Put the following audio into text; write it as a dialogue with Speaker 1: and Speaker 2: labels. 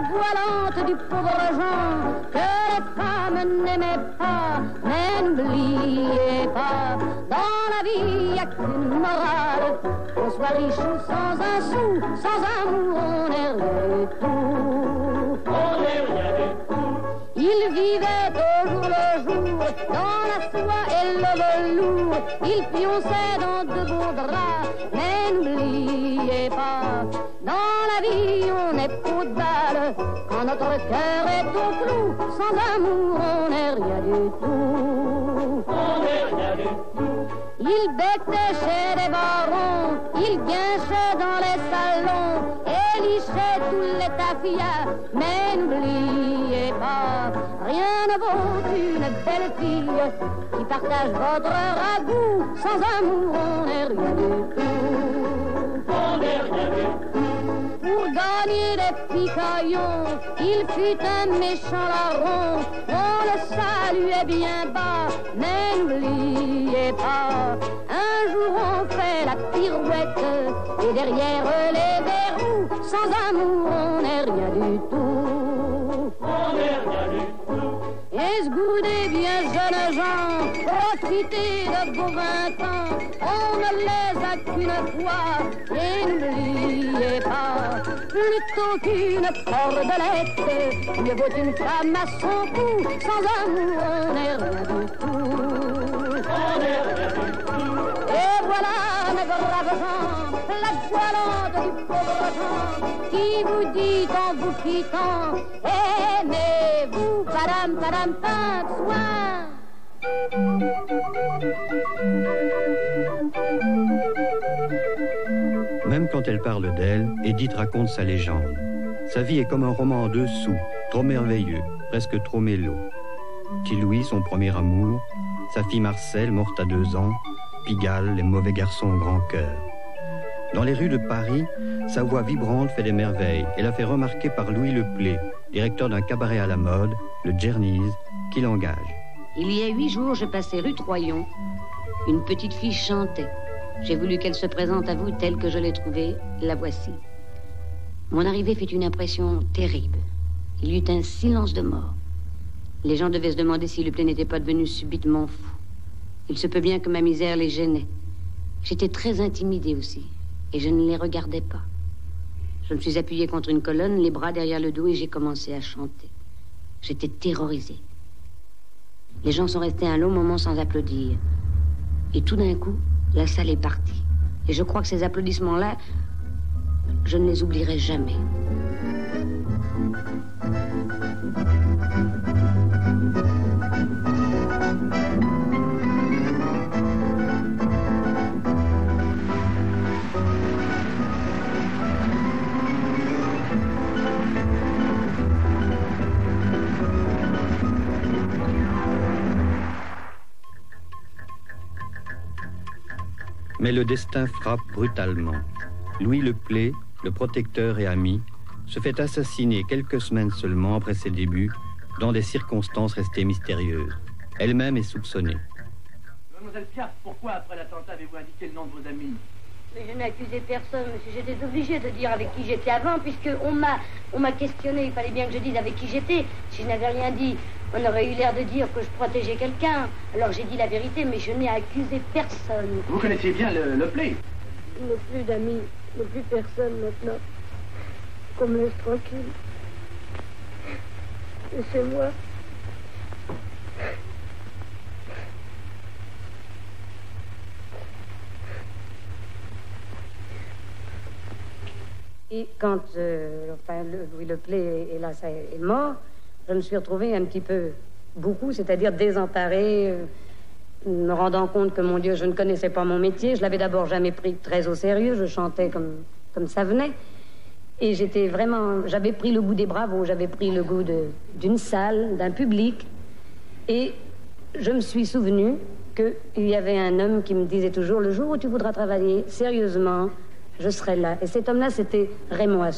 Speaker 1: goualante du pauvre Jean, que les femmes n'aimaient pas. Mais n'oubliez pas, dans la vie y a qu'une morale, qu'on soit riche ou sans un sou, sans amour on n'est rien du tout.
Speaker 2: On n'est rien du tout.
Speaker 1: Il vivait au jour le jour, dans la soie et le velours. Il pionçait dans de beaux draps, mais n'oubliez pas, dans la vie on est peau de balle, quand notre cœur est au clou, sans amour on n'est rien du tout.
Speaker 2: On n'est rien du tout.
Speaker 1: Il bêtait chez les barons, il guinchait dans les salons, et lichait tous les tafias, mais n'oubliez pas, rien ne vaut une belle fille qui partage votre ragoût, sans amour on n'est rien du tout.
Speaker 2: On n'est rien du tout.
Speaker 1: Pour gagner des picaillons, il fut un méchant larron, on le saluait bien bas, mais n'oubliez pas, un jour on fait la pirouette, et derrière les verrous, sans amour on n'est rien du tout.
Speaker 2: On n'est rien du tout.
Speaker 1: Esgourdez bien jeunes gens, profitez de vos 20 ans, on ne les a qu'une fois, et n'oubliez pas, plutôt qu'une cordelette, mieux vaut une femme à son cou, sans amour on n'est rien du tout.
Speaker 2: On n'est rien du tout.
Speaker 1: Et voilà mes braves gens, la goualante du pauvre Jean, qui vous dit en vous quittant, aimez-vous, padam, padam, pain de soin.
Speaker 3: Même quand elle parle d'elle, Édith raconte sa légende. Sa vie est comme un roman en dessous, trop merveilleux, presque trop mélo. Petit Louis, son premier amour, sa fille Marcelle, morte à 2 ans, Pigalle, les mauvais garçons au grand cœur. Dans les rues de Paris, sa voix vibrante fait des merveilles et la fait remarquer par Louis Leplé, directeur d'un cabaret à la mode, le Jernies, qui l'engage.
Speaker 4: Il y a 8 jours, je passais rue Troyon. Une petite fille chantait. J'ai voulu qu'elle se présente à vous telle que je l'ai trouvée. La voici. Mon arrivée fit une impression terrible. Il y eut un silence de mort. Les gens devaient se demander si Leplé n'était pas devenu subitement fou. Il se peut bien que ma misère les gênait. J'étais très intimidée aussi, et je ne les regardais pas. Je me suis appuyée contre une colonne, les bras derrière le dos, et j'ai commencé à chanter. J'étais terrorisée. Les gens sont restés un long moment sans applaudir. Et tout d'un coup, la salle est partie. Et je crois que ces applaudissements-là, je ne les oublierai jamais.
Speaker 3: Mais le destin frappe brutalement. Louis Leplé, le protecteur et ami, se fait assassiner quelques semaines seulement après ses débuts, dans des circonstances restées mystérieuses. Elle-même est soupçonnée.
Speaker 2: Mademoiselle Piaf, pourquoi après l'attentat avez-vous indiqué le nom de vos amis?
Speaker 5: Mais je n'ai accusé personne, monsieur. J'étais obligée de dire avec qui j'étais avant, puisqu'on m'a questionné. Il fallait bien que je dise avec qui j'étais. Si je n'avais rien dit, on aurait eu l'air de dire que je protégeais quelqu'un. Alors j'ai dit la vérité, mais je n'ai accusé personne.
Speaker 2: Vous connaissiez bien le Play?
Speaker 5: Je n'ai plus d'amis, je n'ai plus personne maintenant. Qu'on me laisse tranquille. Laissez-moi.
Speaker 4: Et quand Louis Leplé est mort, je me suis retrouvée un petit peu beaucoup, c'est-à-dire désemparée, me rendant compte que, mon Dieu, je ne connaissais pas mon métier. Je l'avais d'abord jamais pris très au sérieux, je chantais comme ça venait. Et j'avais pris le goût des bravos, j'avais pris le goût d'une salle, d'un public. Et je me suis souvenue qu'il y avait un homme qui me disait toujours, le jour où tu voudras travailler sérieusement, je serai là. Et cet homme-là, c'était Raymond Assou.